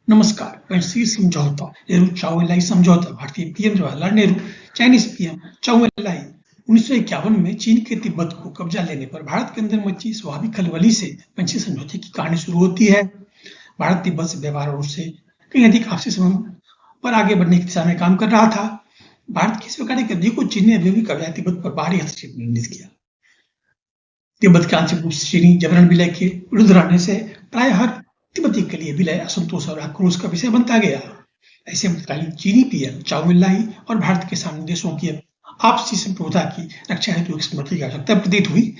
नमस्कार। पेंसिल समझौता, नेहरू चाउ एलाई समझौता, भारतीय PM Jawaharlal Nehru, Chinese PM Chou Enlai. 1951 में चीन के तिब्बत को कब्जा लेने पर भारत के अंदर मची स्वाभाविक खलबली से पेंसिल समझौते की कहानी शुरू होती है। भारत तिब्बत से व्यवहार और उससे कहीं अधिक आपसी संबंध पर आगे बढ़ने की दिशा में काम कर रहा था। भारत की इस प्रकार की गति को चीन ने अभी भी कब्जा तिब्बत पर बाहरी हस्तक्षेप निर्णित किया। तिब्बत के आंशिक रूप से चीनी जबरन विलय के विरुद्ध रहने से प्राय हर तिब्बती के लिए विलय असंतोष और आक्रोश का विषय बनता गया। ऐसे में तत्कालीन चीनी पीएम चाउ एलाई और भारत के सामने देशों की आपसी संप्रभुता की रक्षा हेतु एक समझौते की आवश्यकता प्रतीत हुई।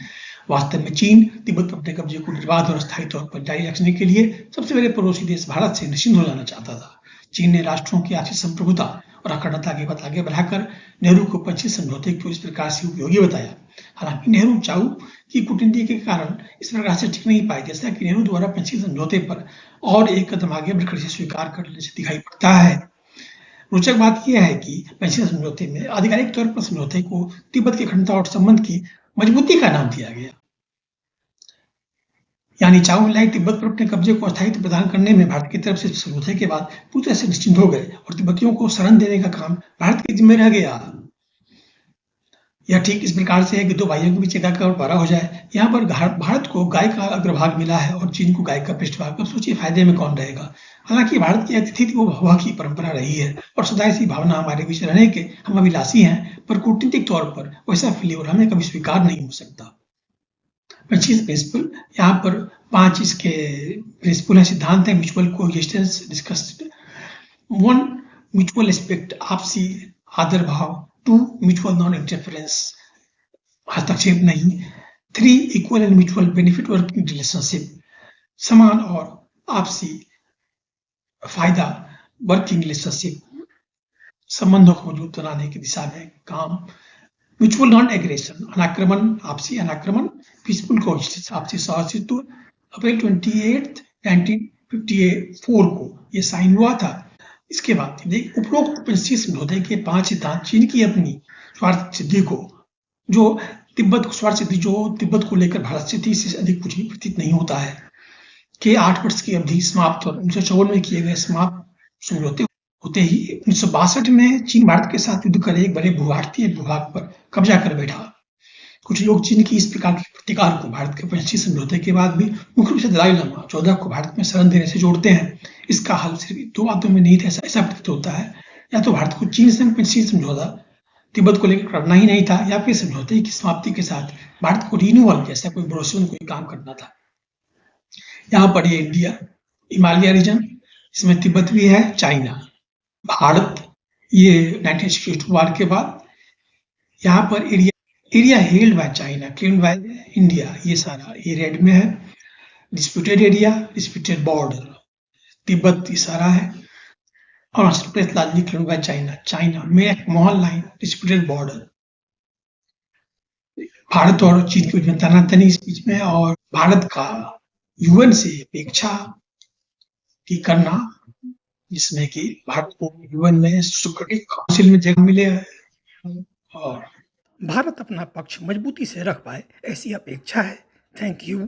वास्तव में चीन तिब्बत पर अपने कब्जे को निर्बाध और स्थायी तौर पर जारी रखने के लिए सबसे पहले पड़ोसी देश भारत से निश्चिंत हो जाना चाहता था। चीन ने राष्ट्रों की आपसी संप्रभुता और अखंडता की बात आगे बढ़ाकर नेहरू को पेंसिल समझौते को इस प्रकार से उपयोगी बताया। हालांकि नेहरू चाउ की कूटनीति के कारण इस प्रकार से ठीक नहीं पाई, जैसा कि नेहरू द्वारा पेंसिल समझौते पर और एक कदम आगे बढ़कर इसे स्वीकार कर लेने से दिखाई पड़ता है। रोचक बात यह है कि पेंसिल समझौते में आधिकारिक तौर पर समझौते को तिब्बत की अखंडता और संबंध की मजबूती का नाम दिया गया। यानी चाउ एलाई तिब्बत पर अपने कब्जे को स्थायित्व प्रदान करने में भारत की तरफ से समझौते के बाद पूरी तरह से निश्चिंत हो गए और तिब्बतियों को शरण देने का काम भारत के जिम्मे रह गया। यह ठीक इस प्रकार से है कि दो भाइयों के बीच एकाकार और बड़ा हो जाए। यहाँ पर भारत को गाय का अग्रभाग मिला है और चीन को गाय का पृष्ठभाग। अब सोचिए फायदे में कौन रहेगा। हालांकि भारत की अतिथि वो भव की परंपरा रही है और सदा ऐसी भावना हमारे बीच रहने के हम अभिलाषी हैं, पर कूटनीतिक तौर पर वैसा फ्लेवर हमें कभी स्वीकार नहीं हो सकता। प्रिंसिपल यहाँ पर 5 इसके प्रिंसिपल है, सिद्धांत है। Mutual coexistence discussed. 1 mutual respect, आपसी आदर भाव। 2 म्यूचुअल नॉन इंटरफेरेंस, हस्तक्षेप नहीं। 3 equal and mutual benefit working relationship, समान और आपसी फायदा वर्किंग रिलेशनशिप, संबंधों को मजबूत बनाने की दिशा में काम। म्यूचुअल नॉन एग्रेशन, अनाक्रमण, आपसी अनाक्रमण। पीसफुल कोएग्जिस्टेंस, आपसी सौहार्द। अप्रैल 28, 1954 को ये साइन हुआ था। इसके बाद उपरोक्त पेंसिल समझौते के 5 सिद्धांत चीन की अपनी स्वार्थ सिद्धि को जो तिब्बत को लेकर भारत से थी, इससे अधिक कुछ भी प्रतीत नहीं होता है कि 8 वर्ष की अवधि समाप्त और 1954 में किए गए समाप्त समझौते होते ही 1962 में चीन भारत के साथ युद्ध कर एक बड़े भारतीय भूभाग पर कब्जा कर बैठा। कुछ लोग चीन की इस प्रकार के प्रतिकार को भारत के पेंसिल समझौते के बाद भी मुख्य रूप से दलाई लामा 14 को भारत में शरण देने से जोड़ते हैं। इसका हल सिर्फ 2 बातों में नहीं था, ऐसा प्रतीत होता है। या तो भारत को चीन से पेंसिल समझौता तिब्बत को लेकर करना ही नहीं था, या फिर समझौते की समाप्ति के साथ भारत को रिन्यूअल जैसा कोई भरोसेमंद कोई काम करना था। यहाँ पर ये इंडिया, हिमालय रीजन, इसमें तिब्बत भी है, चाइना, भारत, ये 1962 वार के बाद यहाँ पर area held by China, claimed by India, ये सारा ये रेड में है। Disputed area, disputed border, Tibet ये सारा है। और surplus largely claimed by China, China में मोहन लाइन, डिस्प्यूटेड बॉर्डर। भारत और चीन की तनातनी इस बीच में, और भारत का यूएन से अपेक्षा की करना जिसमें कि भारत को यूएन में सिक्योरिटी काउंसिल में जगह मिले और भारत अपना पक्ष मजबूती से रख पाए, ऐसी अपेक्षा है। Thank you.